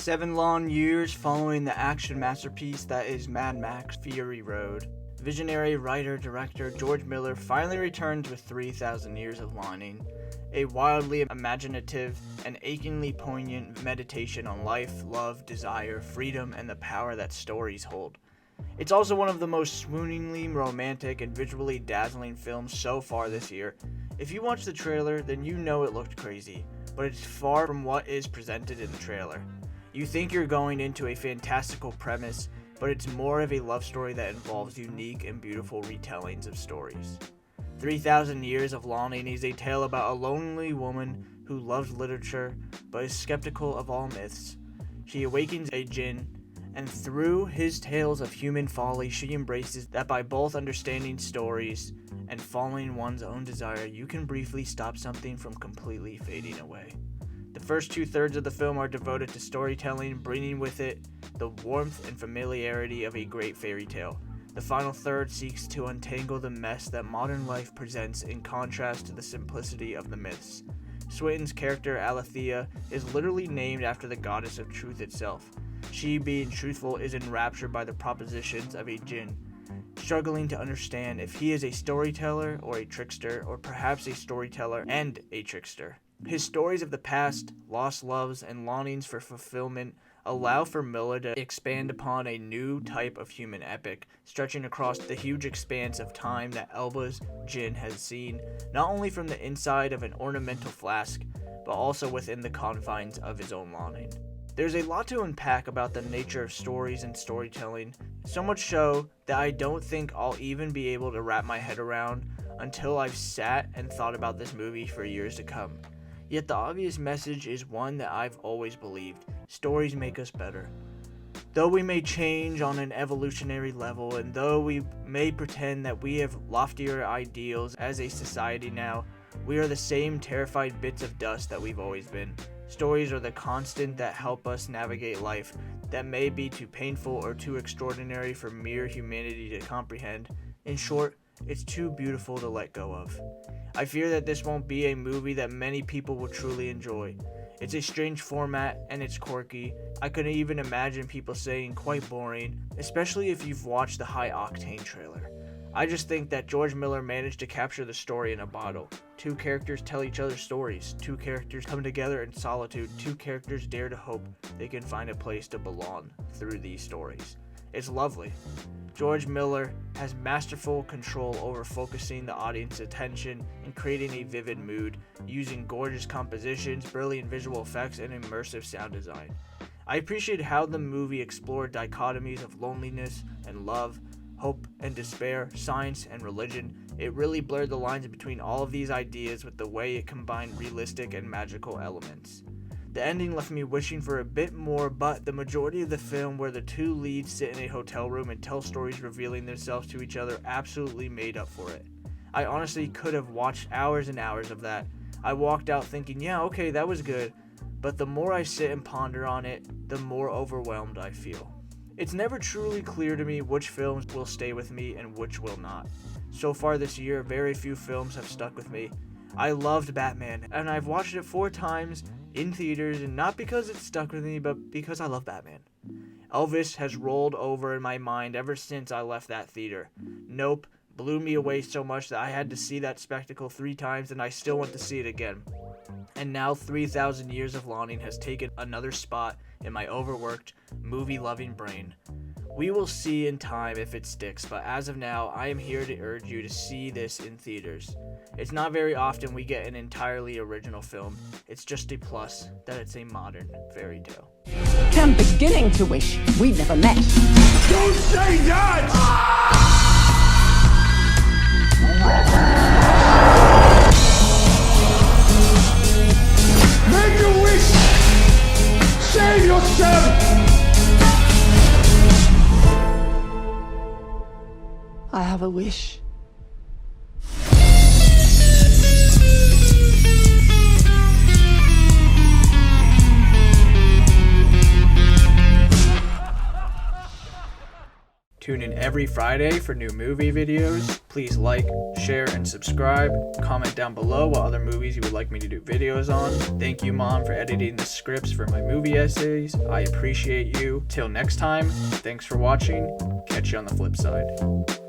7 long years following the action masterpiece that is Mad Max Fury Road, visionary writer-director George Miller finally returns with 3,000 Years of Longing, a wildly imaginative and achingly poignant meditation on life, love, desire, freedom, and the power that stories hold. It's also one of the most swooningly romantic and visually dazzling films so far this year. If you watch the trailer, then you know it looked crazy, but it's far from what is presented in the trailer. You think you're going into a fantastical premise, but it's more of a love story that involves unique and beautiful retellings of stories. 3,000 Years of Longing is a tale about a lonely woman who loves literature, but is skeptical of all myths. She awakens a djinn, and through his tales of human folly, she embraces that by both understanding stories and following one's own desire, you can briefly stop something from completely fading away. The first 2/3 of the film are devoted to storytelling, bringing with it the warmth and familiarity of a great fairy tale. The final third seeks to untangle the mess that modern life presents in contrast to the simplicity of the myths. Swinton's character, Alethea, is literally named after the goddess of truth itself. She, being truthful, is enraptured by the propositions of a djinn, struggling to understand if he is a storyteller or a trickster, or perhaps a storyteller and a trickster. His stories of the past, lost loves, and longings for fulfillment allow for Miller to expand upon a new type of human epic, stretching across the huge expanse of time that Elba's djinn has seen, not only from the inside of an ornamental flask, but also within the confines of his own longing. There's a lot to unpack about the nature of stories and storytelling, so much so that I don't think I'll even be able to wrap my head around until I've sat and thought about this movie for years to come. Yet the obvious message is one that I've always believed: stories make us better. Though we may change on an evolutionary level, and though we may pretend that we have loftier ideals as a society now, we are the same terrified bits of dust that we've always been. Stories are the constant that help us navigate life that may be too painful or too extraordinary for mere humanity to comprehend. In short, it's too beautiful to let go of. I fear that this won't be a movie that many people will truly enjoy. It's a strange format and it's quirky. I couldn't even imagine people saying quite boring, especially if you've watched the high octane trailer. I just think that George Miller managed to capture the story in a bottle. 2 characters tell each other stories. 2 characters come together in solitude. 2 characters dare to hope they can find a place to belong through these stories. It's lovely. George Miller has masterful control over focusing the audience's attention and creating a vivid mood, using gorgeous compositions, brilliant visual effects, and immersive sound design. I appreciate how the movie explored dichotomies of loneliness and love, hope and despair, science and religion. It really blurred the lines between all of these ideas with the way it combined realistic and magical elements. The ending left me wishing for a bit more, but the majority of the film, where the 2 leads sit in a hotel room and tell stories revealing themselves to each other, absolutely made up for it. I honestly could have watched hours and hours of that. I walked out thinking, yeah, okay, that was good, but the more I sit and ponder on it, the more overwhelmed I feel. It's never truly clear to me which films will stay with me and which will not. So far this year, very few films have stuck with me. I loved Batman, and I've watched it 4 times in theaters, and not because it stuck with me, but because I love Batman. Elvis has rolled over in my mind ever since I left that theater. Nope blew me away so much that I had to see that spectacle 3 times, and I still want to see it again. And now 3,000 Years of Longing has taken another spot in my overworked, movie-loving brain. We will see in time if it sticks, but as of now, I am here to urge you to see this in theaters. It's not very often we get an entirely original film. It's just a plus that it's a modern fairy tale. I'm beginning to wish we'd never met. Don't say that! Make a wish! Save yourself! I have a wish. Tune in every Friday for new movie videos. Please like, share, and subscribe. Comment down below what other movies you would like me to do videos on. Thank you, Mom, for editing the scripts for my movie essays. I appreciate you. Till next time, thanks for watching. Catch you on the flip side.